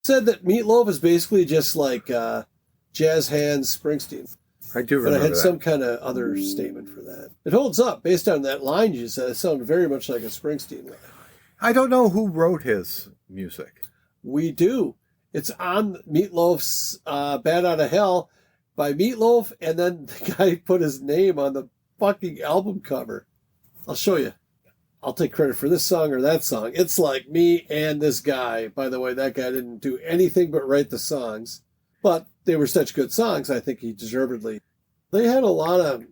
said that Meatloaf is basically just like jazz hands Springsteen. I do remember But I had that. some kind of other statement for that. It holds up. Based on that line you said, it sounded very much like a Springsteen line. I don't know who wrote his music. We do. It's on Meatloaf's Bad Out of Hell by Meatloaf, and then the guy put his name on the fucking album cover. I'll show you. I'll take credit for this song or that song. It's like me and this guy. By the way, that guy didn't do anything but write the songs. But they were such good songs, I think he deservedly. They had a lot of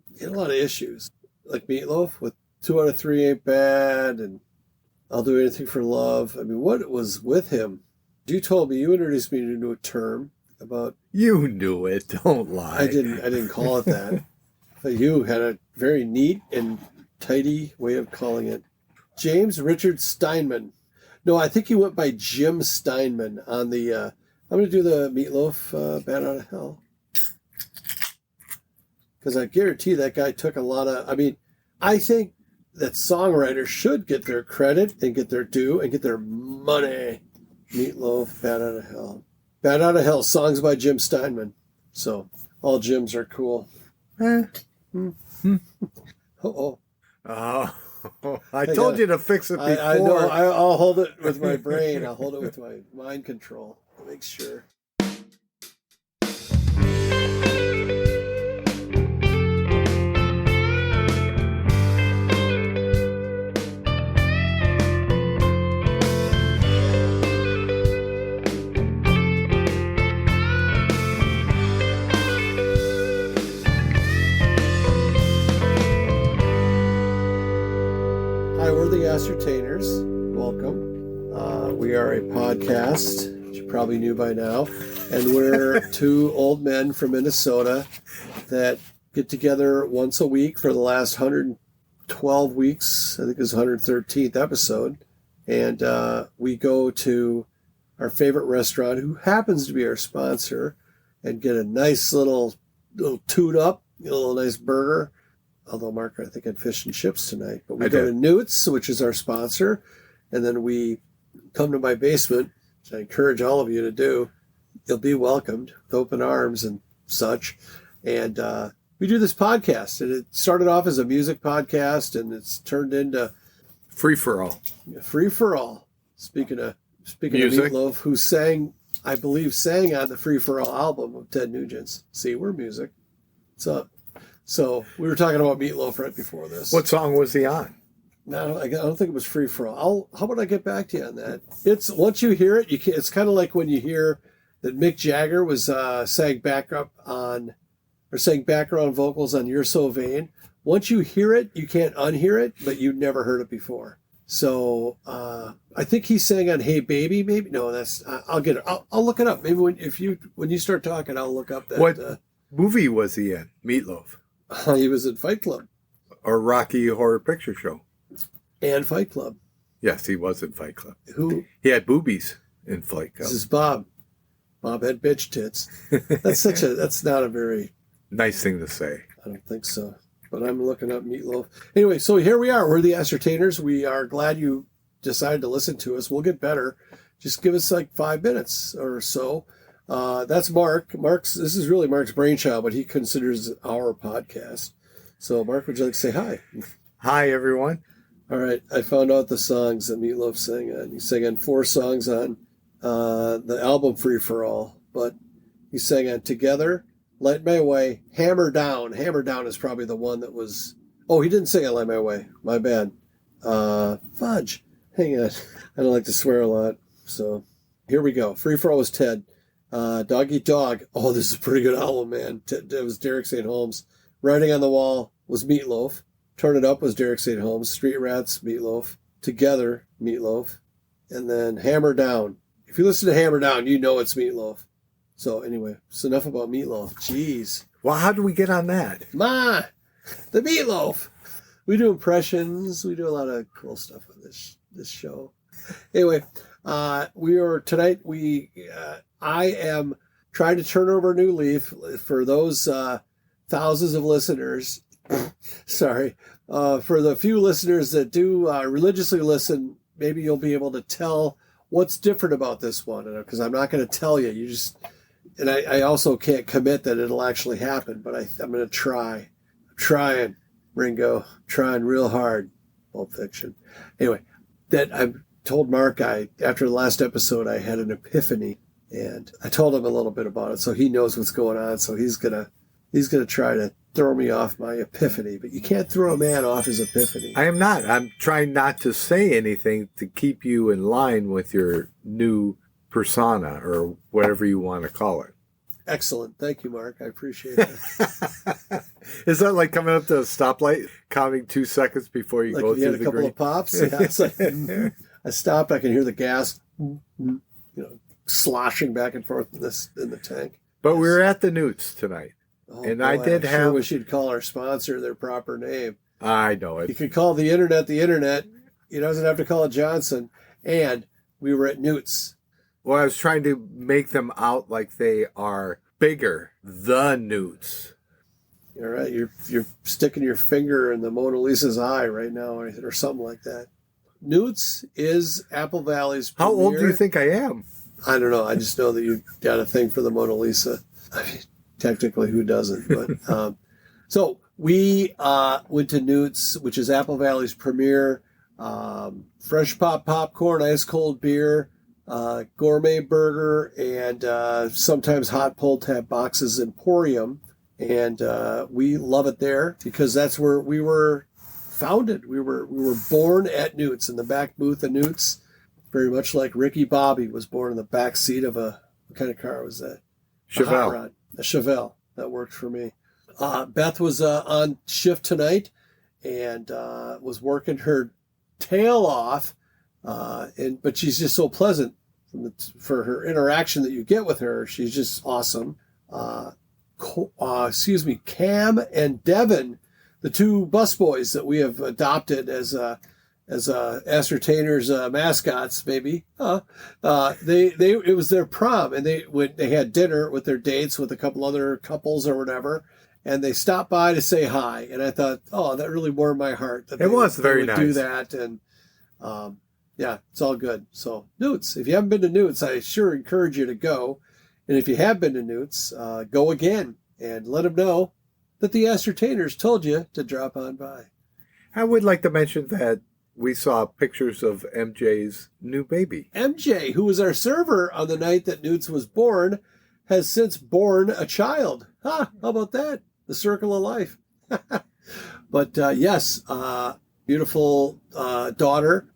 issues. Like Meatloaf with 2 Out of 3 Ain't Bad and I'll Do Anything for Love. I mean, what was with him? You told me, you introduced me to a term about... You knew it, don't lie. I didn't call it that. But you had a very neat and tidy way of calling it. James Richard Steinman. No, I think he went by Jim Steinman on the... I'm going to do the Meatloaf Bad Out of Hell. Because I guarantee that guy took a lot of... I mean, I think that songwriters should get their credit and get their due and get their money. Meatloaf, Bad Out of Hell. Bad Out of Hell, songs by Jim Steinman. So, all Jims are cool. Uh-oh. Oh, I told you to fix it before. I know. I'll hold it with my brain. I'll hold it with my mind control. Make sure. Hi, we're TheAscertainers. Welcome. We are a podcast, which you probably knew by now, and we're two old men from Minnesota that get together once a week for the last 112 weeks. I think it was 113th episode. And we go to our favorite restaurant, who happens to be our sponsor, and get a nice little toot up, a little nice burger. Although, Mark, I think had fish and chips tonight. But we go to Newt's, which is our sponsor, and then we come to my basement, which I encourage all of you to do. You'll be welcomed with open arms and such. And we do this podcast. And it started off as a music podcast, and it's turned into... Free-for-all. Free-for-all. Speaking of Meatloaf, who I believe sang on the Free-for-all album of Ted Nugent's. See, we're music. What's up? So we were talking about Meatloaf right before this. What song was he on? No, I don't think it was Free For All. How about I get back to you on that? It's once you hear it, it's kind of like when you hear that Mick Jagger was sang background vocals on "You're So Vain." Once you hear it, you can't unhear it, but you never heard it before. So I think he sang on "Hey Baby." Maybe no, that's I'll get it. I'll look it up. Maybe when you start talking, I'll look up that. What movie was he in? Meatloaf. He was in Fight Club. Or Rocky Horror Picture Show. And Fight Club. Yes, he was in Fight Club. Who? He had boobies in Fight Club. This is Bob. Bob had bitch tits. That's not a very... Nice thing to say. I don't think so. But I'm looking up Meatloaf. Anyway, so here we are. We're the Ascertainers. We are glad you decided to listen to us. We'll get better. Just give us like 5 minutes or so. That's Mark. This is really Mark's brainchild, but he considers it our podcast. So, Mark, would you like to say hi? Hi, everyone. All right. I found out the songs that Meatloaf sang on. He sang on 4 songs on the album Free For All, but he sang on Together, Light My Way, Hammer Down. Hammer Down is probably the one that was... Oh, he didn't sing on Light My Way. My bad. Fudge. Hang on. I don't like to swear a lot. So, here we go. Free For All was Ted. Dog Eat Dog. Oh, this is a pretty good album, man. It was Derek St. Holmes. Writing on the Wall was Meatloaf. Turn It Up was Derek St. Holmes. Street Rats, Meatloaf. Together, Meatloaf. And then Hammer Down. If you listen to Hammer Down, you know it's Meatloaf. So anyway, it's enough about Meatloaf. Jeez. Well, how do we get on that? The Meatloaf. We do impressions. We do a lot of cool stuff on this show. Anyway, I am trying to turn over a new leaf for those thousands of listeners. Sorry. For the few listeners that do religiously listen, maybe you'll be able to tell what's different about this one? Because I'm not going to tell you. You just, and I also can't commit that it'll actually happen, but I'm going to try. I'm trying, Ringo, trying real hard. Pulp Fiction. Anyway, that I told Mark, after the last episode, I had an epiphany, and I told him a little bit about it, so he knows what's going on. So he's gonna try to throw me off my epiphany, but you can't throw a man off his epiphany. I am not. I'm trying not to say anything to keep you in line with your new persona, or whatever you want to call it. Excellent. Thank you, Mark. I appreciate it. Is that like coming up to a stoplight, counting 2 seconds before you go through the green? Like you had a couple of pops? Yeah, it's like, I stopped. I can hear the gas, sloshing back and forth in the tank. But we were at the Newts tonight. Oh, and boy, I did I have... sure wish you'd call our sponsor their proper name. I know it. You could call the internet the internet. You doesn't have to call it Johnson. And we were at Newt's. Well, I was trying to make them out like they are bigger. The Newts. You're right. You're sticking your finger in the Mona Lisa's eye right now, or something like that. Newt's is Apple Valley's premier. How old do you think I am? I don't know. I just know that you got a thing for the Mona Lisa. I mean, technically, who doesn't? But so we went to Newt's, which is Apple Valley's premier. Fresh pop popcorn, ice cold beer, gourmet burger, and sometimes hot pull tab boxes emporium. And we love it there because that's where we were founded. We were born at Newt's, in the back booth of Newt's, very much like Ricky Bobby was born in the back seat of what kind of car was that? Chevelle. A Chevelle. That worked for me. Beth was on shift tonight and was working her tail off, but she's just so pleasant for her interaction that you get with her. She's just awesome. Cam and Devin, the two busboys that we have adopted as Ascertainers mascots, maybe. It was their prom, and they had dinner with their dates with a couple other couples or whatever, and they stopped by to say hi. And I thought, oh, that really warmed my heart. That it was very nice. Do that, and yeah, it's all good. So Newt's, if you haven't been to Newt's, I sure encourage you to go. And if you have been to Newt's, go again and let them know that the Ascertainers told you to drop on by. I would like to mention that we saw pictures of MJ's new baby. MJ, who was our server on the night that Newt's was born, has since born a child. How about that? The circle of life. But yes, beautiful daughter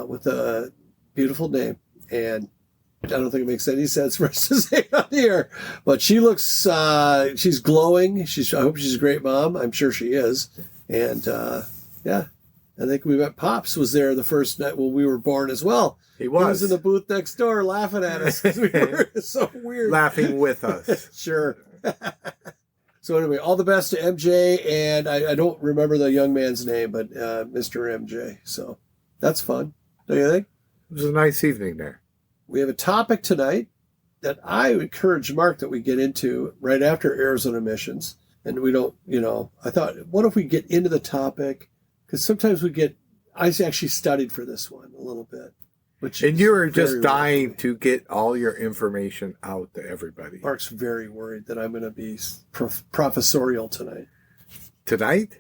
with a beautiful name. And I don't think it makes any sense for us to say on here, but she looks, she's glowing. I hope she's a great mom. I'm sure she is. And yeah, I think we met Pops was there the first night when we were born as well. He was. He was in the booth next door laughing at us because we were so weird. Laughing with us. Sure. So anyway, all the best to MJ, and I don't remember the young man's name, but Mr. MJ. So that's fun. Don't you think? It was a nice evening there. We have a topic tonight that I encourage Mark that we get into right after Errors and Omissions. And we don't, I thought, what if we get into the topic? Because sometimes I actually studied for this one a little bit. And you were just dying to get all your information out to everybody. Mark's very worried that I'm going to be professorial tonight. Tonight?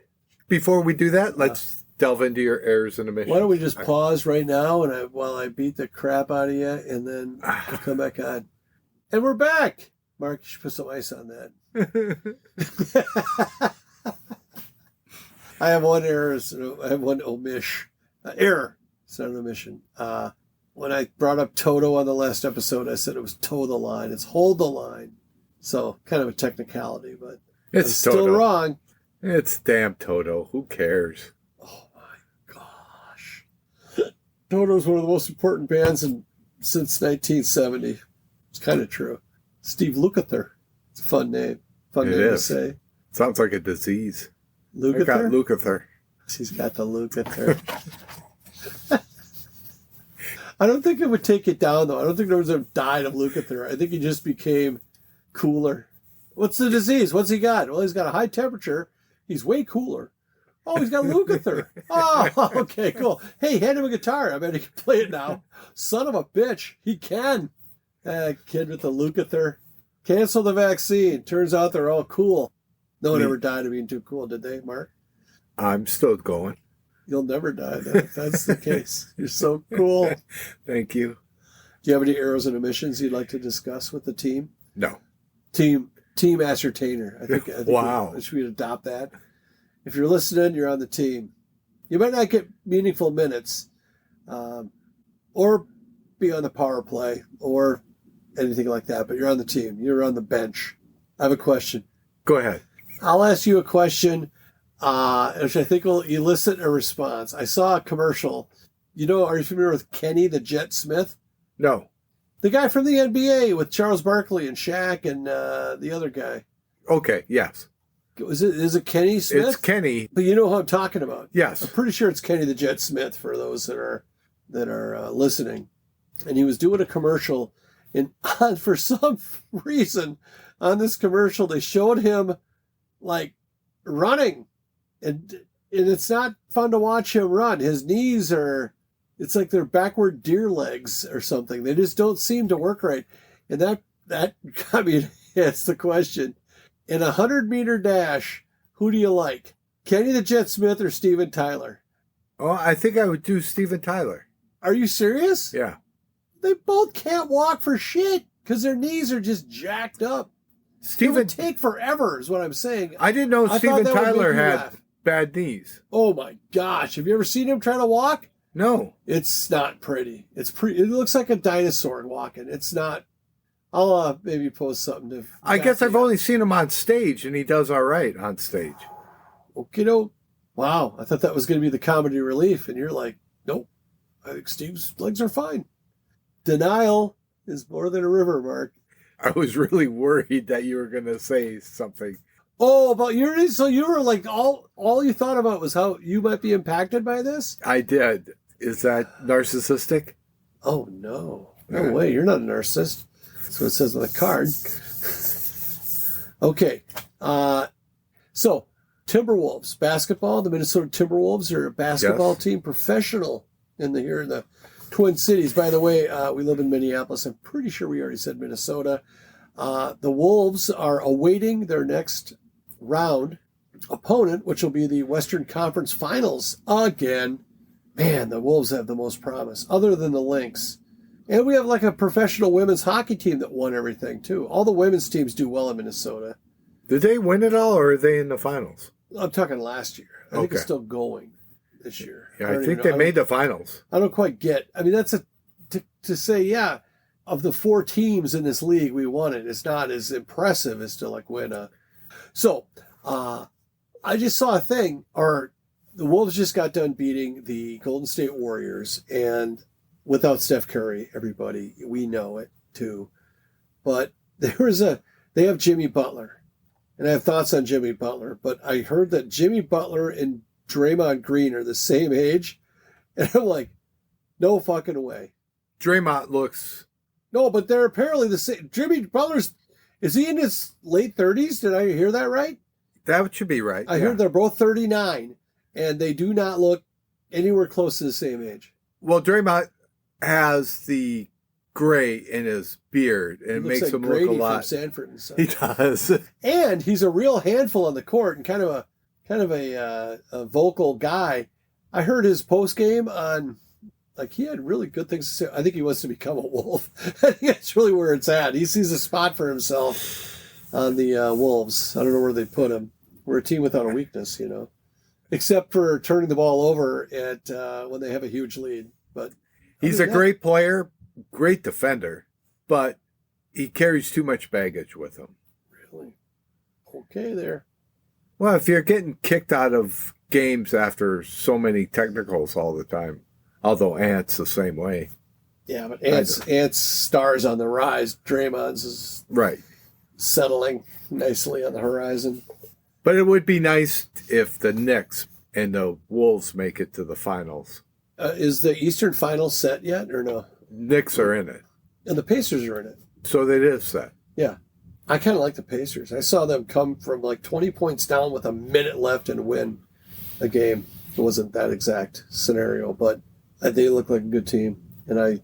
Before we do that, let's delve into your errors and omissions. Why don't we just pause right now while I beat the crap out of you, and then we'll come back on. And we're back. Mark, you should put some ice on that. I have one error. I have one error. It's not an omission. When I brought up Toto on the last episode, I said it was toe the line. It's hold the line. So kind of a technicality, but it's still wrong. It's damn Toto. Who cares? Oh my gosh. Toto's one of the most important bands since 1970. It's kind of true. Steve Lukather. It's a fun name. Fun name to say. Sounds like a disease. Lukather? I got Lukather. She's got the Lukather. I don't think it would take it down, though. I don't think there was a died of Lukather. I think he just became cooler. What's the disease? What's he got? Well, he's got a high temperature. He's way cooler. Oh, he's got Lukather. Oh, okay, cool. Hey, hand him a guitar. I bet he can play it now. Son of a bitch. He can. Kid with the Lukather. Cancel the vaccine. Turns out they're all cool. No one ever died of being too cool, did they, Mark? I'm still going. You'll never die, though. That's the case. You're so cool. Thank you. Do you have any arrows and omissions you'd like to discuss with the team? No. Team Ascertainer. I think wow. we should adopt that. If you're listening, you're on the team. You might not get meaningful minutes, or be on the power play, or anything like that, but you're on the team. You're on the bench. I have a question. Go ahead. I'll ask you a question, which I think will elicit a response. I saw a commercial. Are you familiar with Kenny the Jet Smith? No. The guy from the NBA with Charles Barkley and Shaq and the other guy. Okay, yes. Is it Kenny Smith? It's Kenny. But you know who I'm talking about. Yes. I'm pretty sure it's Kenny the Jet Smith for those that are listening. And he was doing a commercial, and for some reason on this commercial they showed him like running, and it's not fun to watch him run. His knees it's like they're backward deer legs or something. They just don't seem to work right. And that I mean, it's the question. In a 100-meter dash, who do you like? Kenny the Jet Smith or Steven Tyler? Oh, I think I would do Steven Tyler. Are you serious? Yeah. They both can't walk for shit because their knees are just jacked up. It would take forever, is what I'm saying. I didn't know Steven Tyler had bad knees. Oh my gosh! Have you ever seen him try to walk? No. It's not pretty. It looks like a dinosaur walking. It's not. I'll maybe post something. I guess I've only seen him on stage, and he does all right on stage. Okay, wow. I thought that was going to be the comedy relief, and you're like, nope. I think Steve's legs are fine. Denial is more than a river, Mark. I was really worried that you were going to say something. Oh, but so you were like, all you thought about was how you might be impacted by this? I did. Is that narcissistic? Oh, no. No way. You're not a narcissist. That's what it says on the card. Okay. So, Timberwolves, basketball. The Minnesota Timberwolves are a basketball team, professional here in the Twin Cities. By the way, we live in Minneapolis. I'm pretty sure we already said Minnesota. The Wolves are awaiting their next round opponent, which will be the Western Conference Finals again. Man, the Wolves have the most promise, other than the Lynx. And we have like a professional women's hockey team that won everything, too. All the women's teams do well in Minnesota. Did they win it all, or are they in the finals? I'm talking last year. I think it's still going this year. Yeah, I think they made the finals. I don't quite get. I mean, that's to say, yeah, of the 4 teams in this league, we won it. It's not as impressive as to like win a. So, I just saw a thing, or the Wolves just got done beating the Golden State Warriors, and without Steph Curry, everybody, we know it too. But they have Jimmy Butler, and I have thoughts on Jimmy Butler, but I heard that Jimmy Butler and Draymond Green are the same age, and I'm like, no fucking way. Draymond looks... No, but they're apparently the same. Jimmy Butler's, is he in his late 30s? Did I hear that right? That should be right. I heard they're both 39, and they do not look anywhere close to the same age. Well, Draymond has the gray in his beard, and it makes him look a lot. From Sanford and Son. He does. And he's a real handful on the court, and kind of a vocal guy. I heard his post game on, like, he had really good things to say. I think he wants to become a Wolf. I think that's really where it's at. He sees a spot for himself on the Wolves. I don't know where they put him. We're a team without a weakness, except for turning the ball over at when they have a huge lead. But he's a great player, great defender, but he carries too much baggage with him. Really? Okay, there. Well, if you're getting kicked out of games after so many technicals all the time, although Ant's the same way. Yeah, but Ant's stars on the rise. Draymond's is right, settling nicely on the horizon. But it would be nice if the Knicks and the Wolves make it to the finals. Is the Eastern Finals set yet, or no? Knicks are in it. And the Pacers are in it. So it is set. Yeah. I kind of like the Pacers. I saw them come from like 20 points down with a minute left and win. a game. It wasn't that exact scenario, but they look like a good team. And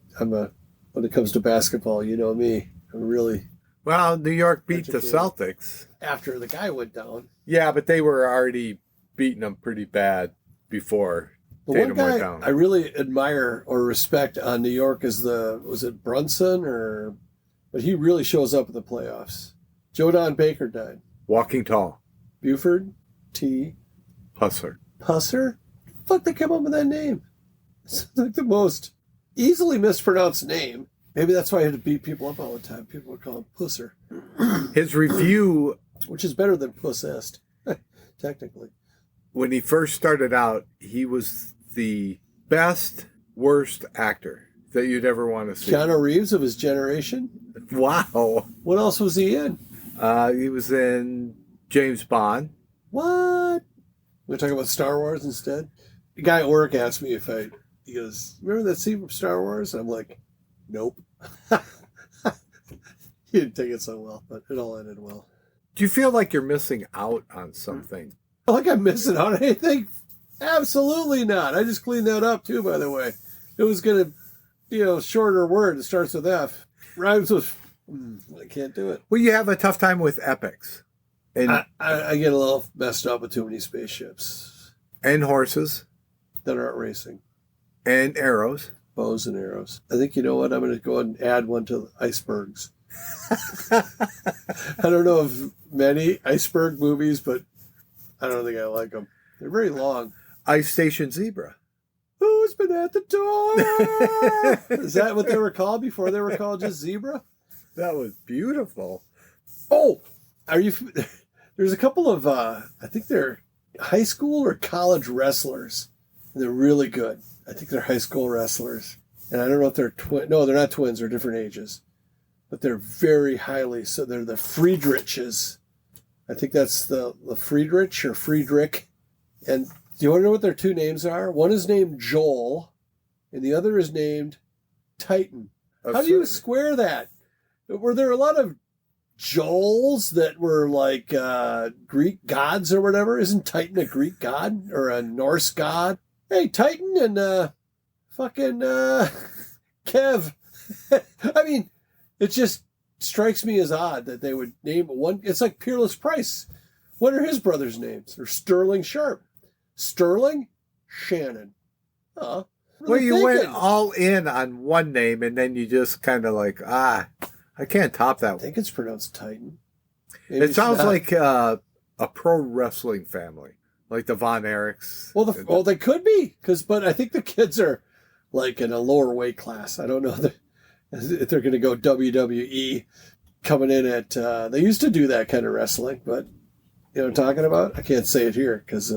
when it comes to basketball, you know me, I'm really... Well, New York beat the Celtics. After the guy went down. Yeah, but they were already beating them pretty bad before Tatum went guy down. I really admire or respect on New York is was it Brunson or... But he really shows up in the playoffs. Joe Don Baker died. Walking tall. Buford T. Hustler. Pusser? Fuck, they come up with that name. It's like the most easily mispronounced name. Maybe that's why I had to beat people up all the time. People would call him Pusser. His review... Which is better than Possessed, technically. When he first started out, he was the best, worst actor that you'd ever want to see. Keanu Reeves of his generation? Wow. What else was he in? He was in James Bond. What? We're talking about Star Wars instead? The guy at work asked me he goes, remember that scene from Star Wars? And I'm like, nope. He didn't take it so well, but it all ended well. Do you feel like you're missing out on something? Like I'm missing out on anything? Absolutely not. I just cleaned that up too, by the way. It was going to be a shorter word. It starts with F. Rhymes with... I can't do it. Well, you have a tough time with epics. And I get a little messed up with too many spaceships. And horses. That aren't racing. And arrows. Bows and arrows. I think, you know what? I'm going to go ahead and add one to the icebergs. I don't know of many iceberg movies, but I don't think I like them. They're very long. Ice Station Zebra. Who's been at the door? Is that what they were called before they were called just Zebra? That was beautiful. Oh, there's a couple of, I think they're high school or college wrestlers. They're really good. I think they're high school wrestlers. And I don't know if they're no, they're not twins. They're different ages. But they're very highly, so they're the Friedrichs. I think that's the Friedrich or Friedrich. And do you want to know what their two names are? One is named Joel, and the other is named Titan. How do you square that? Were there a lot of Joels that were like Greek gods or whatever? Isn't Titan a Greek god or a Norse god? Hey, Titan and fucking Kev. I mean, it just strikes me as odd that they would name one. It's like Peerless Price. What are his brothers' names? Or Sterling Sharp. Sterling Shannon. Well, you went all in on one name, and then you just kind of like, I can't top that one. I think it's pronounced Titan. Maybe it sounds like a pro wrestling family, like the Von Erichs. Well, they could be, but I think the kids are like in a lower weight class. I don't know if they're going to go WWE coming in at... they used to do that kind of wrestling, but you know what I'm talking about? I can't say it here because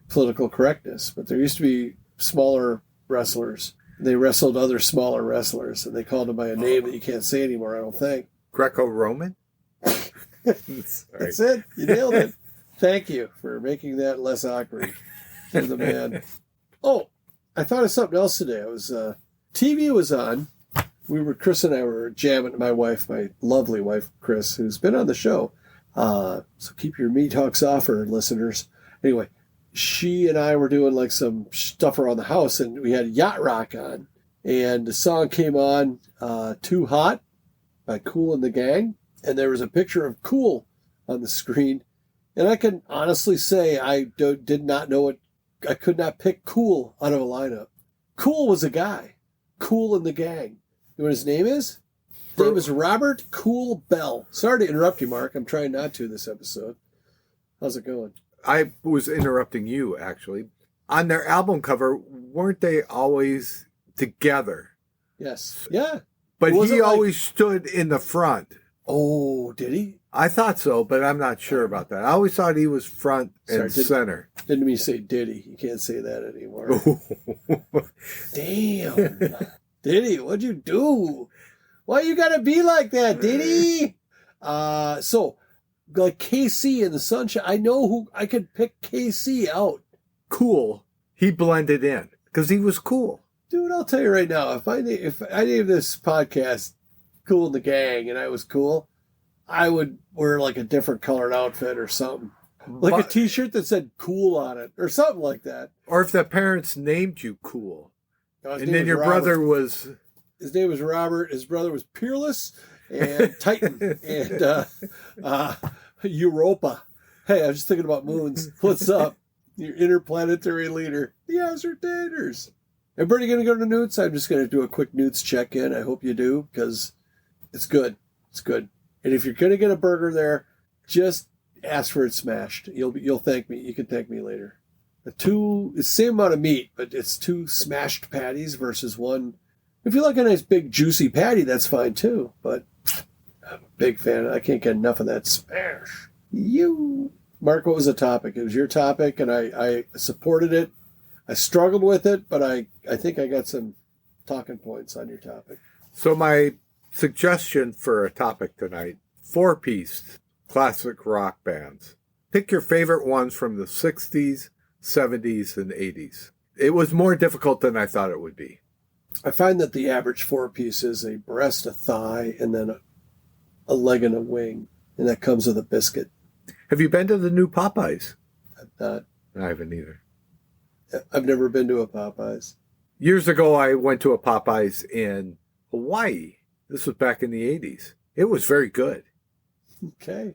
political correctness, but there used to be smaller wrestlers. They wrestled other smaller wrestlers, and they called them by a name that you can't say anymore, I don't think. Greco-Roman? That's it. You nailed it. Thank you for making that less awkward. You're the man. Oh, I thought of something else today. TV was on. Chris and I were jamming, my lovely wife, Chris, who's been on the show. So keep your meat hooks off her, listeners. Anyway, she and I were doing like some stuff around the house, and we had Yacht Rock on. And the song came on, Too Hot by Kool and the Gang. And there was a picture of Kool on the screen. And I can honestly say I did not know it. I could not pick Kool out of a lineup. Kool was a guy. Kool and the Gang. You know what his name is? His name is Robert Kool Bell. Sorry to interrupt you, Mark. I'm trying not to this episode. How's it going? I was interrupting you, actually. On their album cover, weren't they always together? Yes. Yeah. But he always stood in the front. Oh, did he? I thought so, but I'm not sure about that. I always thought he was front and center. Didn't mean to say did he. You can't say that anymore. Damn. Diddy, what'd you do? Why you gotta be like that, Diddy? So, like KC in the Sunshine, I know who I could pick KC out. Kool. He blended in because he was cool. Dude, I'll tell you right now, if I named this podcast Kool and the Gang and I was cool, I would wear like a different colored outfit or something. Like a T-shirt that said "Kool" on it, or something like that. Or if the parents named you Kool, His and name then was your Robert. brother was... His name was Robert. His brother was Peerless and Titan and Europa. Hey, I was just thinking about moons. What's up? Your interplanetary leader, TheAscertainers. Everybody going to go to Newt's? I'm just going to do a quick Newt's check-in. I hope you do, because it's good. It's good. And if you're going to get a burger there, just ask for it smashed. You'll thank me. You can thank me later. It's the same amount of meat, but it's 2 smashed patties versus 1. If you like a nice big juicy patty, that's fine too. But I'm a big fan. I can't get enough of that smash. Mark, what was the topic? It was your topic, and I supported it. I struggled with it, but I think I got some talking points on your topic. So my suggestion for a topic tonight, 4-piece classic rock bands. Pick your favorite ones from the 60s, 70s, and 80s. It was more difficult than I thought it would be. I find that the average 4-piece is a breast, a thigh, and then a leg and a wing, and that comes with a biscuit. Have you been to the new Popeyes? I've not. I haven't either. I've never been to a Popeyes. Years ago, I went to a Popeyes in Hawaii. This was back in the 80s. It was very good. Okay.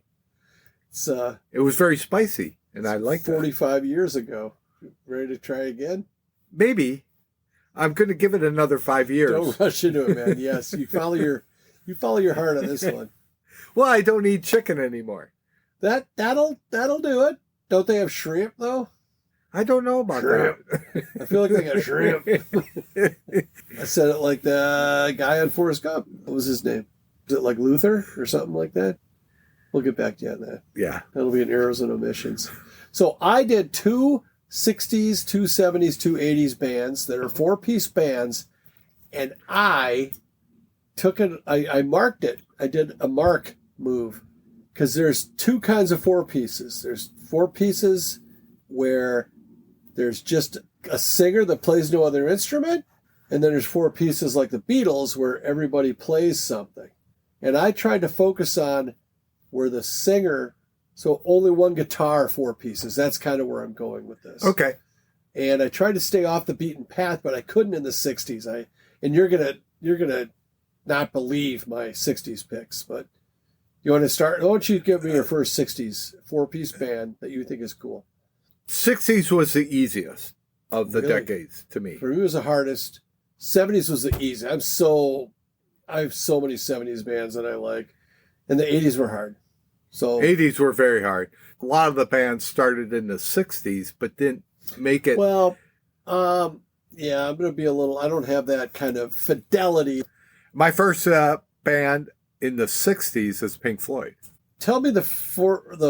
It was very spicy, and I liked it. 45 years ago. Ready to try again? Maybe. I'm going to give it another 5 years. Don't rush into it, man. Yes, you follow your heart on this one. Well, I don't eat chicken anymore. That'll do it. Don't they have shrimp though? I don't know about Shrimp. that. I feel like they got shrimp. I said it like the guy on Forrest Gump. What was his name? Is it like Luther or something like that? We'll get back to you on that. Yeah. That'll be an Arrows and Omissions. So I did 2 60s, 2 70s, 2 80s bands that are 4-piece bands, and I took it. I marked it. I did a mark move because there's 2 kinds of 4-pieces. There's 4 pieces where there's just a singer that plays no other instrument, and then there's 4 pieces like the Beatles where everybody plays something. And I tried to focus on where the singer, so only 1 guitar, 4 pieces. That's kind of where I'm going with this. Okay. And I tried to stay off the beaten path, but I couldn't in the 60s. And you're gonna not believe my 60s picks, but you want to start? Why don't you give me your first 60s 4-piece band that you think is cool? 60s was the easiest of the Really? decades to me. For me, it was the hardest. 70s was the easy. I have so many 70s bands that I like, and the 80s were hard. So 80s were very hard. A lot of the bands started in the 60s, but didn't make it. well, yeah, I'm gonna be a little. I don't have that kind of fidelity. My first band in the 60s is Pink Floyd. Tell me the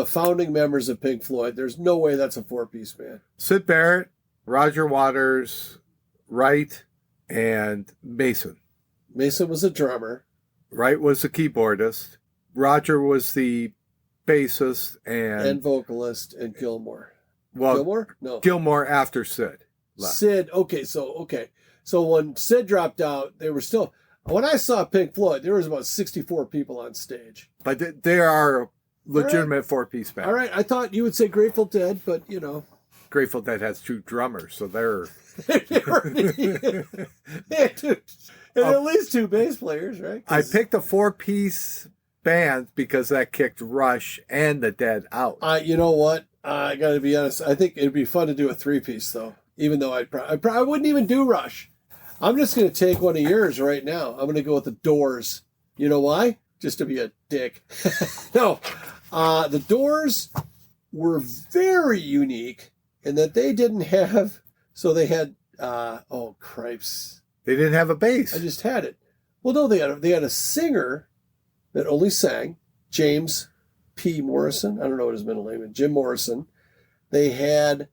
founding members of Pink Floyd. There's no way that's a 4-piece band. Syd Barrett, Roger Waters, Wright, and Mason. Mason was a drummer. Wright was the keyboardist. Roger was the bassist And vocalist, and Gilmore. well, Gilmore? No. Gilmore after Syd left. Sid. Okay. So when Sid dropped out, they were still. When I saw Pink Floyd, there was about 64 people on stage. But they are a legitimate 4-piece band. All right. I thought you would say Grateful Dead, but you know. Grateful Dead has 2 drummers, so they're... And at least 2 bass players, right? I picked a 4-piece band because that kicked Rush and the Dead out. You know what? I got to be honest. I think it'd be fun to do a 3-piece, though. Even though I probably wouldn't even do Rush. I'm just going to take one of yours right now. I'm going to go with the Doors. You know why? Just to be a dick. No. The Doors were very unique in that they didn't have... So they had... oh, cripes. They didn't have a bass. I just had it. Well, no, they had a singer that only sang, James P. Morrison. I don't know what his middle name is. Jim Morrison. They had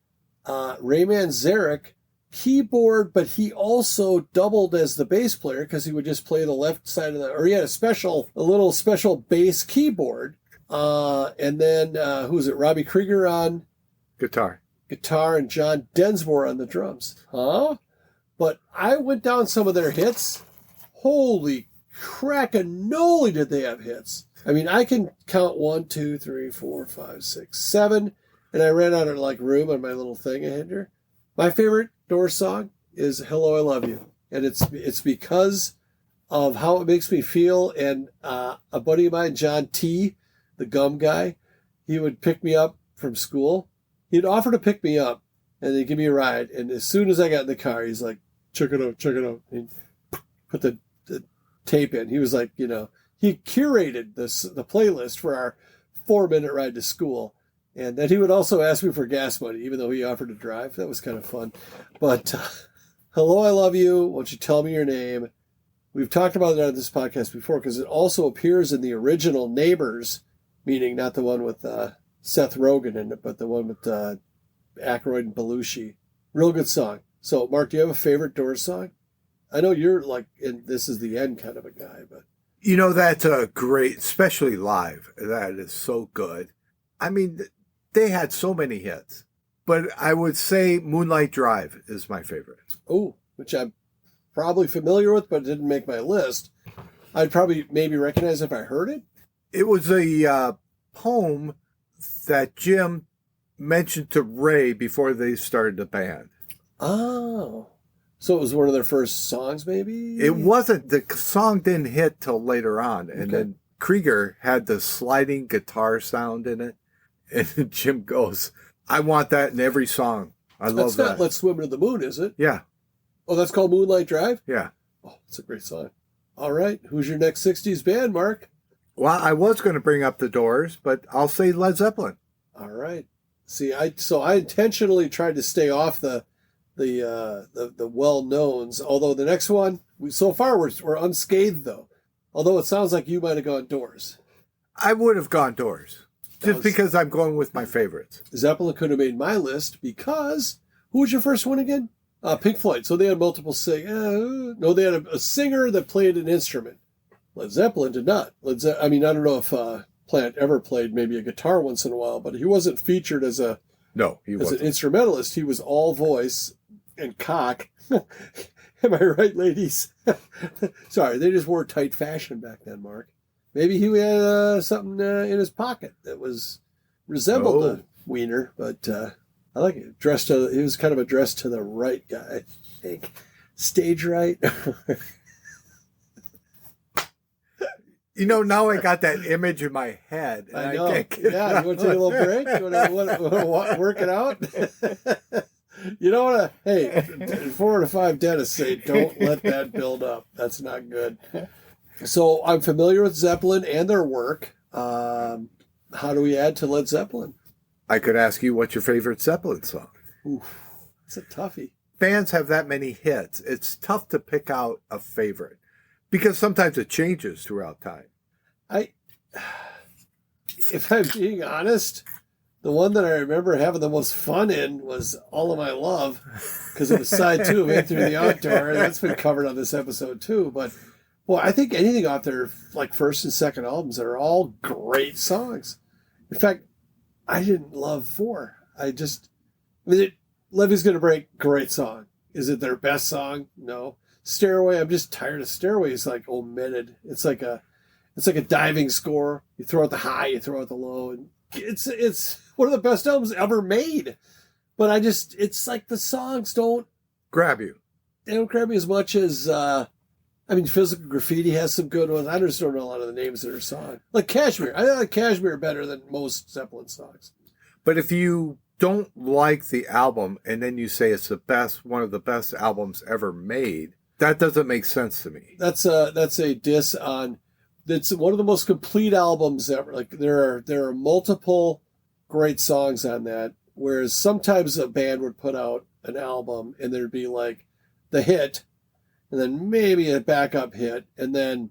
Ray Manzarek, keyboard, but he also doubled as the bass player because he would just play the left side of or he had a little special bass keyboard. And then, who was it? Robbie Krieger on Guitar, and John Densmore on the drums. Huh? But I went down some of their hits. Holy crack-a-noli did they have hits. I mean, I can count 1, 2, 3, 4, 5, 6, 7 and I ran out of like room on my little thing I had here. My favorite Doors song is "Hello, I Love You," and it's because of how it makes me feel. And a buddy of mine, John T, the gum guy, he would pick me up from school. He'd offer to pick me up and then give me a ride. And as soon as I got in the car, he's like, check it out. And put the tape in. He was like, he curated the playlist for our 4-minute ride to school. And then he would also ask me for gas money, even though he offered to drive. That was kind of fun. But Hello, I Love You. Won't you tell me your name? We've talked about it on this podcast before because it also appears in the original Neighbors, meaning not the one with Seth Rogen in it, but the one with Aykroyd and Belushi. Real good song. So, Mark, do you have a favorite Doors song? I know you're like, This Is the End kind of a guy, but... That's a great, especially live. That is so good. I mean, they had so many hits. But I would say Moonlight Drive is my favorite. Oh, which I'm probably familiar with, but it didn't make my list. I'd probably maybe recognize if I heard it. It was a poem that Jim mentioned to Ray before they started the band. Oh. So it was one of their first songs, maybe? It wasn't. The song didn't hit till later on. And then Krieger had the sliding guitar sound in it. And Jim goes, I want that in every song. I love that. That's not Let's Swim to the Moon, is it? Yeah. Oh, that's called Moonlight Drive? Yeah. Oh, it's a great song. All right. Who's your next 60s band, Mark? Well, I was going to bring up the Doors, but I'll say Led Zeppelin. All right. See, I intentionally tried to stay off the well-knowns, although the next one, so far we're unscathed, though. Although it sounds like you might have gone Doors. I would have gone Doors. Just because I'm going with my favorites. Zeppelin could have made my list because... Who was your first one again? Pink Floyd. So they had multiple No, they had a singer that played an instrument. Led Zeppelin did not. I don't know if Plant ever played maybe a guitar once in a while, but he wasn't featured as an instrumentalist. He was all voice and cock. Am I right, ladies? Sorry, they just wore tight fashion back then, Mark. Maybe he had something in his pocket that resembled a wiener, but I like it. He was kind of a dress to the right guy, I think. Stage right. Now I got that image in my head. And I know. You want to take a little break? You want to work it out? You know what? Hey, 4 to 5 dentists say don't let that build up. That's not good. So I'm familiar with Zeppelin and their work. How do we add to Led Zeppelin? I could ask you what's your favorite Zeppelin song. Oof, that's a toughie. Bands have that many hits. It's tough to pick out a favorite because sometimes it changes throughout time. If I'm being honest, the one that I remember having the most fun in was All of My Love because it was side 2 of In Through the Outdoor. And that's been covered on this episode too. But well, I think anything out there, like first and second albums, are all great songs. In fact, I didn't love 4. Levee's Gonna Break, great song. Is it their best song? No. Stairway, I'm just tired of Stairway. It's like omitted. It's like a diving score. You throw out the high, you throw out the low, and it's one of the best albums ever made. But it's like the songs don't grab you. They don't grab me as much as Physical Graffiti has some good ones. I just don't know a lot of the names of their songs. Like Kashmir. I like Kashmir better than most Zeppelin songs. But if you don't like the album and then you say it's one of the best albums ever made, that doesn't make sense to me. That's a diss on. It's one of the most complete albums ever. Like there are multiple great songs on that. Whereas sometimes a band would put out an album and there'd be like the hit, and then maybe a backup hit, and then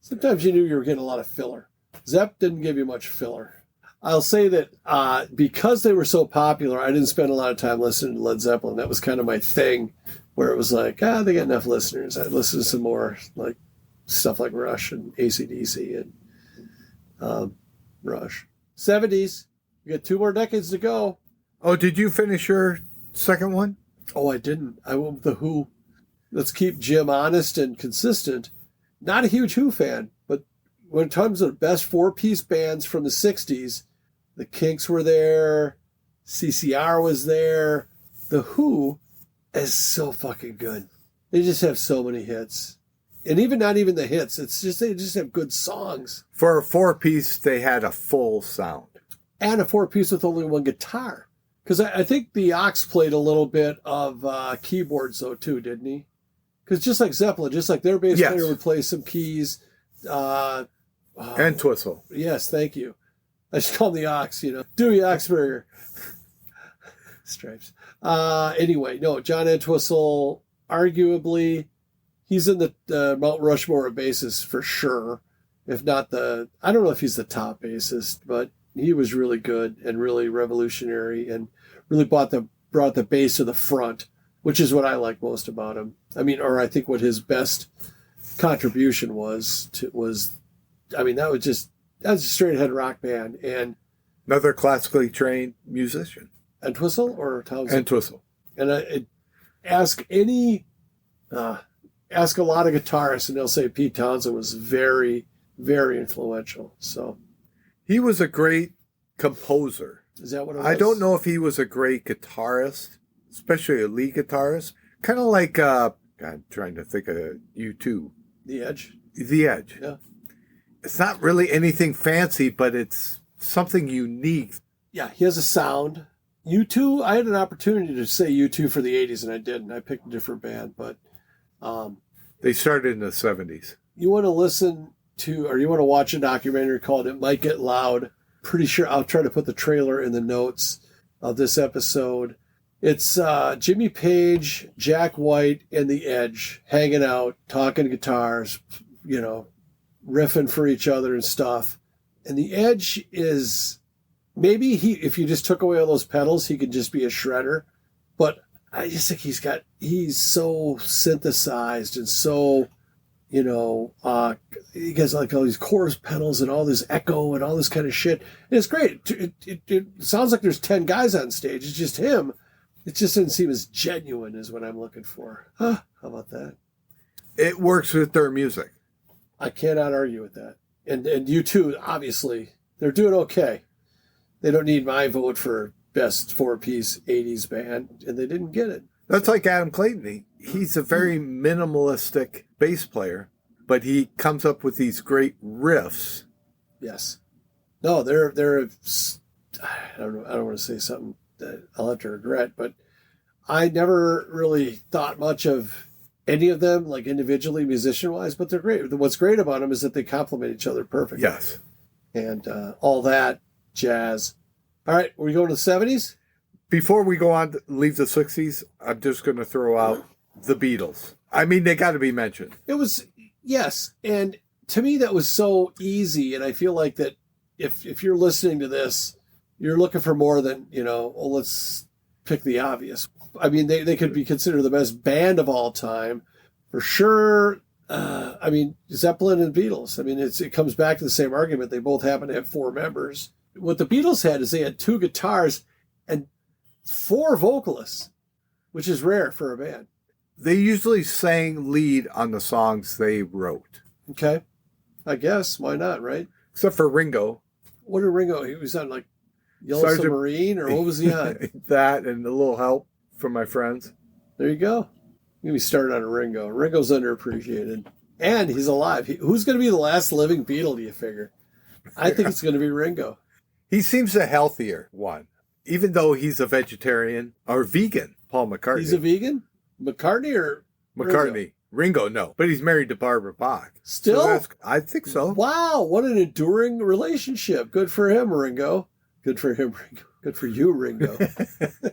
sometimes you knew you were getting a lot of filler. Zepp didn't give you much filler. I'll say that because they were so popular, I didn't spend a lot of time listening to Led Zeppelin. That was kind of my thing, where it was like, they got enough listeners. I'd listen to some more like stuff like Rush and AC/DC and Rush. 70s. We got 2 more decades to go. Oh, did you finish your second one? Oh, I didn't. I went with The Who. Let's keep Jim honest and consistent. Not a huge Who fan, but when it comes to the best 4-piece bands from the 60s, the Kinks were there, CCR was there. The Who is so fucking good. They just have so many hits. And even not even the hits. It's just they just have good songs. For a 4-piece, they had a full sound. And a 4-piece with only one guitar. Because I think the Ox played a little bit of keyboards, though, too, didn't he? Because just like Zeppelin, just like their bass player would play some keys. And Twistle. Yes, thank you. I should call him the Ox, Dewey Oxberger. Stripes. Anyway, no, John Entwistle, arguably, he's in the Mount Rushmore of bassists for sure. If not I don't know if he's the top bassist, but he was really good and really revolutionary and really brought the bass to the front, which is what I like most about him. I mean, or I think what his best contribution was, that was a straight ahead rock band. And another classically trained musician. Entwistle or Townsend? Entwistle. And ask a lot of guitarists, and they'll say Pete Townsend was very, very influential. So he was a great composer. Is that what it was? I don't know if he was a great guitarist, especially a lead guitarist. Kind of like, I'm trying to think of U2. The Edge. The Edge. Yeah. It's not really anything fancy, but it's something unique. Yeah, he has a sound. U2, I had an opportunity to say U2 for the 80s, and I didn't. I picked a different band, but... they started in the 70s. You want to listen to, or you want to watch a documentary called It Might Get Loud. Pretty sure I'll try to put the trailer in the notes of this episode. It's Jimmy Page, Jack White, and The Edge hanging out, talking guitars, riffing for each other and stuff. And The Edge is... Maybe if you just took away all those pedals, he could just be a shredder. But I just think he's so synthesized and so, he has like all these chorus pedals and all this echo and all this kind of shit. And it's great. It sounds like there's 10 guys on stage. It's just him. It just doesn't seem as genuine as what I'm looking for. How about that? It works with their music. I cannot argue with that. And U2, obviously, they're doing okay. They don't need my vote for best 4-piece 80s band, and they didn't get it. That's like Adam Clayton. He's a very minimalistic bass player, but he comes up with these great riffs. Yes. No, they're I don't know. I don't want to say something that I'll have to regret, but I never really thought much of any of them, like individually, musician-wise, but they're great. What's great about them is that they complement each other perfectly. Yes. And all that jazz. All right, we going to the 70s? Before we go on to leave the 60s, I'm just going to throw out the Beatles. I mean, they got to be mentioned. It was, yes. And to me, that was so easy. And I feel like that if you're listening to this, you're looking for more than, let's pick the obvious. I mean, they could be considered the best band of all time. For sure. Zeppelin and Beatles. I mean, it comes back to the same argument. They both happen to have 4 members. What the Beatles had is they had 2 guitars and 4 vocalists, which is rare for a band. They usually sang lead on the songs they wrote. Okay. I guess. Why not, right? Except for Ringo. What did Ringo? He was on like Yellow Submarine, or what was he on? That and a little help from my friends. There you go. We started on Ringo. Ringo's underappreciated. And he's alive. Who's going to be the last living Beatle, do you figure? I think it's going to be Ringo. He seems the healthier one, even though he's a vegetarian or vegan, Paul McCartney. He's a vegan? McCartney or McCartney? Ringo, no. But he's married to Barbara Bach. Still? So I think so. Wow, what an enduring relationship. Good for him, Ringo. Good for him, Ringo. Good for you, Ringo. All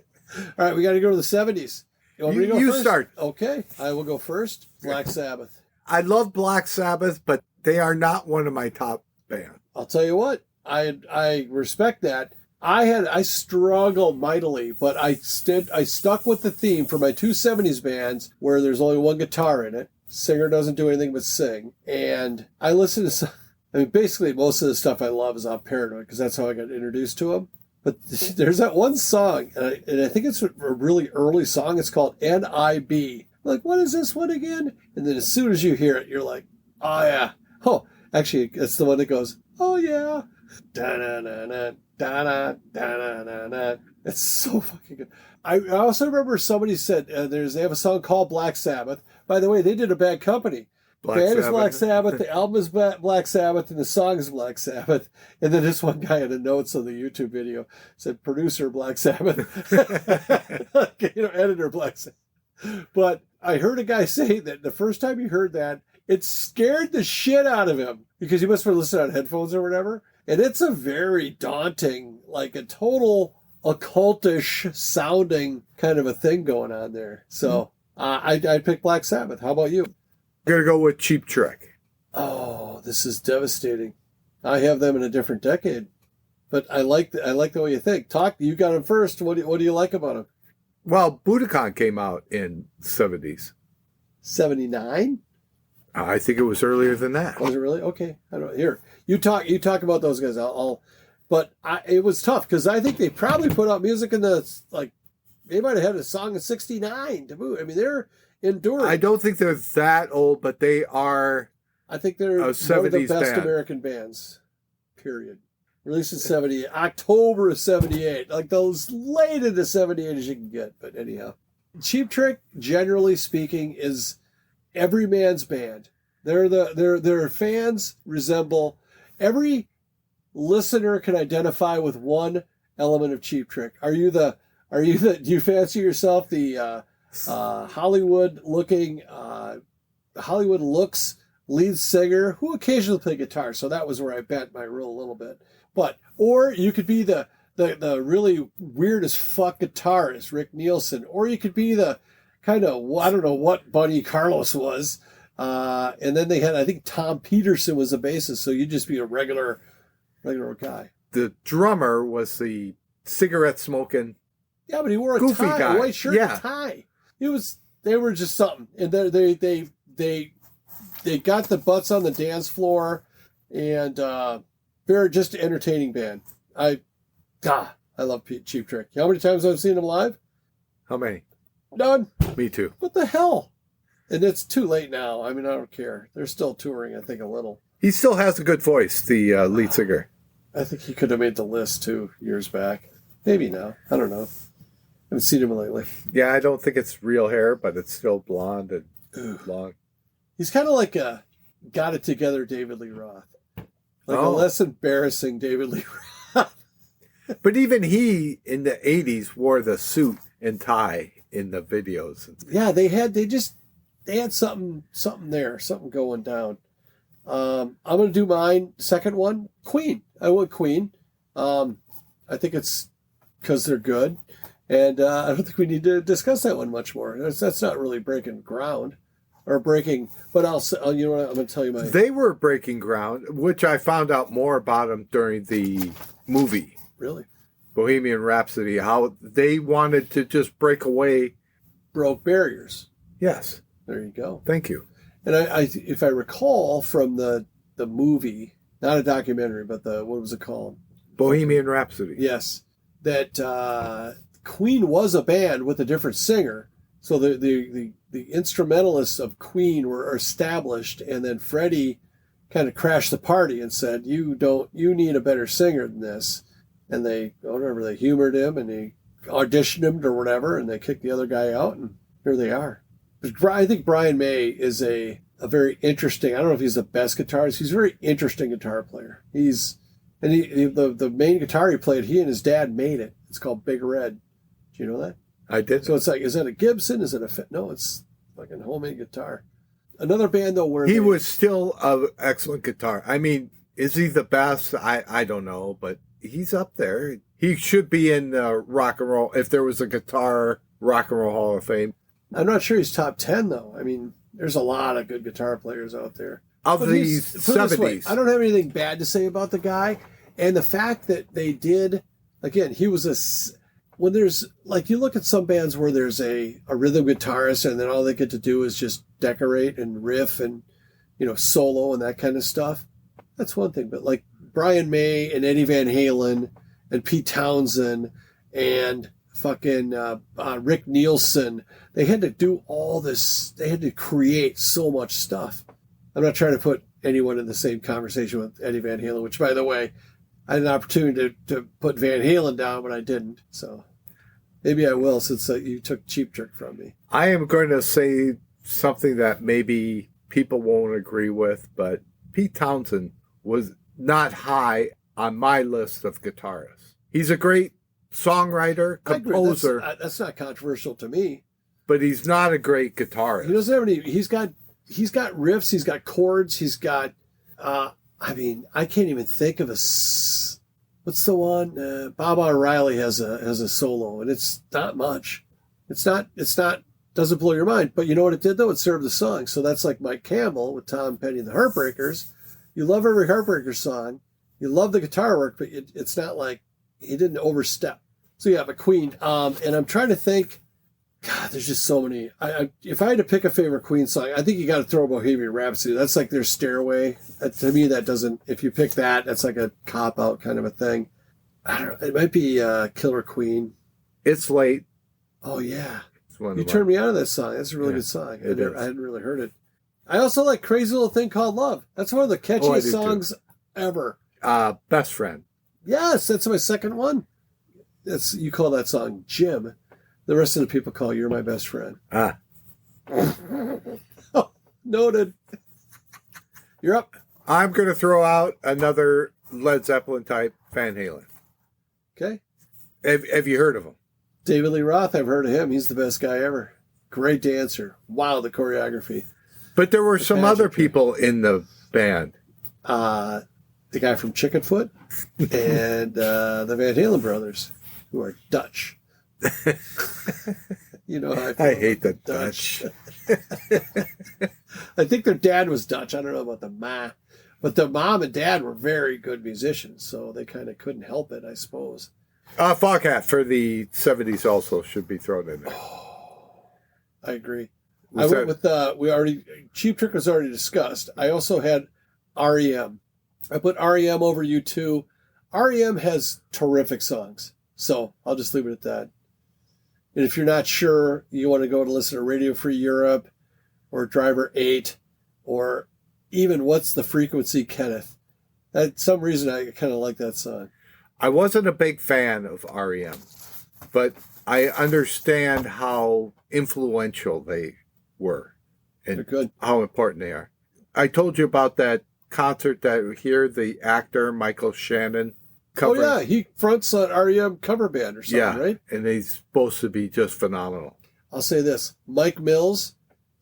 right, we got to go to the 70s. You want me to go first? Start. Okay, I will go first. Black Sabbath. I love Black Sabbath, but they are not one of my top bands. I'll tell you what. I respect that. I struggled mightily, but I stuck with the theme for my 2 70s bands where there's only one guitar in it. Singer doesn't do anything but sing. And I listen to basically most of the stuff I love is on Paranoid because that's how I got introduced to them. But there's that one song, and I think it's a really early song. It's called N.I.B. Like, what is this one again? And then as soon as you hear it, you're like, oh, yeah. Oh, actually, it's the one that goes, oh, yeah. Da-na-na-na, da-na, da-na-na-na. It's so fucking good. I also remember somebody said they have a song called Black Sabbath. By the way, they did a Bad Company. The band is Black Sabbath, the album is Black Sabbath, and the song is Black Sabbath. And then this one guy in the notes on the YouTube video said producer Black Sabbath. Editor Black Sabbath. But I heard a guy say that the first time he heard that, it scared the shit out of him because he must have listened on headphones or whatever. And it's a very daunting, like a total occultish sounding kind of a thing going on there. So I'd pick Black Sabbath. How about you? I'm going to go with Cheap Trick. Oh, this is devastating. I have them in a different decade. But I like the way you think. You got them first. What do you like about them? Well, Budokan came out in the 70s. 79? I think it was earlier than that. Was it really? Okay. I don't here. You talk about those guys. It was tough because I think they probably put out music in they might have had a song in 69 to boot. I mean, they're enduring. I don't think they're that old, but they are. I think they're one of the best American bands, period. Released in 78, October of 78, like those late into 78 as you can get. But anyhow, Cheap Trick, generally speaking, is every man's band. Their fans resemble every listener can identify with one element of Cheap Trick. Do you fancy yourself the Hollywood looks lead singer who occasionally play guitar? So that was where I bent my rule a little bit. Or you could be the really weird as fuck guitarist, Rick Nielsen, or you could be the kind of, I don't know what Buddy Carlos was. And then they had, I think Tom Peterson was the bassist, so you'd just be a regular guy. The drummer was the cigarette smoking. Yeah, but he wore a goofy tie, guy. A white shirt and a tie. They were just something. And they got the butts on the dance floor, and they're just an entertaining band. I love Cheap Trick. How many times I've seen them live? How many? None. Me too. What the hell? And it's too late now. I mean, I don't care. They're still touring, I think, a little. He still has a good voice, the lead singer. I think he could have made the list, too, years back. Maybe now. I don't know. I haven't seen him lately. Yeah, I don't think it's real hair, but it's still blonde and long. He's kind of like a got it together David Lee Roth. Like a less embarrassing David Lee Roth. But even he, in the 80s, wore the suit and tie in the videos. Yeah, they had something there, something going down. I'm going to do mine. Second one, Queen. I went Queen. I think it's because they're good. And I don't think we need to discuss that one much more. That's not really breaking ground. Or breaking, but you know what, I'm going to tell you They were breaking ground, which I found out more about them during the movie. Really? Bohemian Rhapsody, how they wanted to just break away. Broke barriers. Yes. There you go. Thank you. And I if I recall from the movie, not a documentary, but what was it called? Bohemian Rhapsody. Yes. That Queen was a band with a different singer. So the instrumentalists of Queen were established, and then Freddie kind of crashed the party and said, you need a better singer than this. And they humored him, and they auditioned him or whatever, and they kicked the other guy out, and here they are. But I think Brian May is a very interesting, I don't know if he's the best guitarist, he's a very interesting guitar player. The main guitar he played, he and his dad made it. It's called Big Red. Do you know that? I did. So it's like, is that a Gibson? Is it no, it's fucking homemade guitar. Another band, though, where he was still an excellent guitar. I mean, is he the best? I don't know, but he's up there. He should be in rock and roll, if there was a guitar rock and roll Hall of Fame. I'm not sure he's top 10, though. I mean, there's a lot of good guitar players out there. Of the 70s. I don't have anything bad to say about the guy. And the fact that they did, again, he was when there's, like, you look at some bands where there's a rhythm guitarist and then all they get to do is just decorate and riff and, solo and that kind of stuff. That's one thing. But like Brian May and Eddie Van Halen and Pete Townsend and fucking Rick Nielsen, they had to do all this. They had to create so much stuff. I'm not trying to put anyone in the same conversation with Eddie Van Halen, which, by the way, I had an opportunity to put Van Halen down, but I didn't. So maybe I will, since you took Cheap Trick from me. I am going to say something that maybe people won't agree with, but Pete Townsend was not high on my list of guitarists. He's a great songwriter, composer. That's not controversial to me. But he's not a great guitarist. He doesn't have any. He's got riffs. He's got chords. He's got. I can't even think of what's the one? Bob O'Reilly has a solo, and it's not much. It's not. Doesn't blow your mind. But you know what it did though? It served the song. So that's like Mike Campbell with Tom Petty and the Heartbreakers. You love every Heartbreaker song. You love the guitar work, but it's not like he didn't overstep. So yeah, but Queen. And I'm trying to think. God, there's just so many. If I had to pick a favorite Queen song, I think you got to throw Bohemian Rhapsody. That's like their Stairway. To me, that doesn't. If you pick that, that's like a cop out kind of a thing. I don't know. It might be Killer Queen. It's late. Oh yeah, you turned me on to that song. That's a really good song. I hadn't really heard it. I also like Crazy Little Thing Called Love. That's one of the catchiest songs ever. Best Friend. Yes, that's my second one. You call that song Jim. The rest of the people call You're My Best Friend. Ah. Oh, noted. You're up. I'm going to throw out another Led Zeppelin type, Van Halen. Okay. Have you heard of him? David Lee Roth, I've heard of him. He's the best guy ever. Great dancer. Wow, the choreography. But there were some other people in the band. The guy from Chickenfoot and the Van Halen brothers, who are Dutch. You know how I hate the Dutch. I think their dad was Dutch. I don't know about the ma, but the mom and dad were very good musicians, so they kind of couldn't help it, I suppose. Foghat for the 70s also should be thrown in there. Oh, I agree. I went with Cheap Trick was already discussed. I also had REM. I put REM over U2. REM has terrific songs, so I'll just leave it at that. And if you're not sure, you want to go to listen to Radio Free Europe or Driver 8 or even What's the Frequency, Kenneth. Some reason I kind of like that song. I wasn't a big fan of REM, but I understand how influential they were and they're good. How important they are. I told you about that concert that here the actor Michael Shannon covered. Oh, yeah. He fronts an REM cover band or something, right? And he's supposed to be just phenomenal. I'll say this. Mike Mills,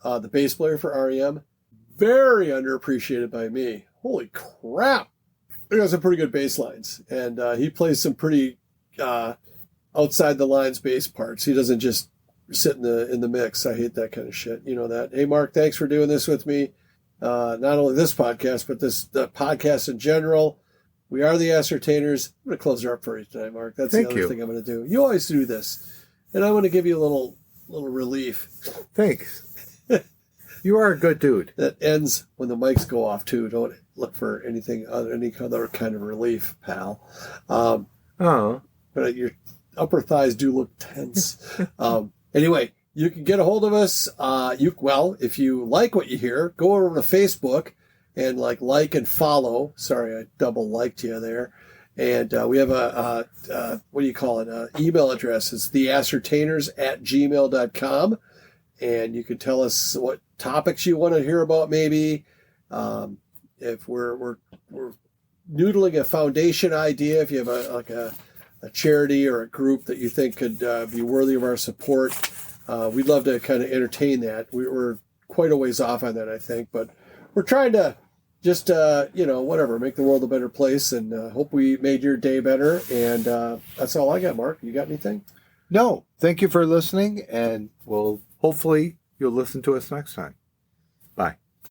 the bass player for REM, very underappreciated by me. Holy crap. He has some pretty good bass lines. And he plays some pretty outside the lines bass parts. He doesn't just sit in the mix. I hate that kind of shit. You know that. Hey, Mark, thanks for doing this with me. Not only this podcast, but the podcast in general. We are the Ascertainers. I'm going to close her up for you tonight, Mark. That's the other thing I'm going to do. You always do this. And I want to give you a little relief. Thanks. You are a good dude. That ends when the mics go off, too. Don't look for any other kind of relief, pal. But your upper thighs do look tense. Anyway, you can get a hold of us. If you like what you hear, go over to Facebook and like and follow. Sorry, I double liked you there. And we have a email address. It's TheAscertainers@gmail.com. And you can tell us what topics you want to hear about, maybe. If we're noodling a foundation idea, if you have a charity or a group that you think could be worthy of our support, we'd love to kind of entertain that. We're quite a ways off on that, I think, but we're trying to just, make the world a better place, and hope we made your day better. And that's all I got, Mark. You got anything? No. Thank you for listening, and hopefully you'll listen to us next time. Bye.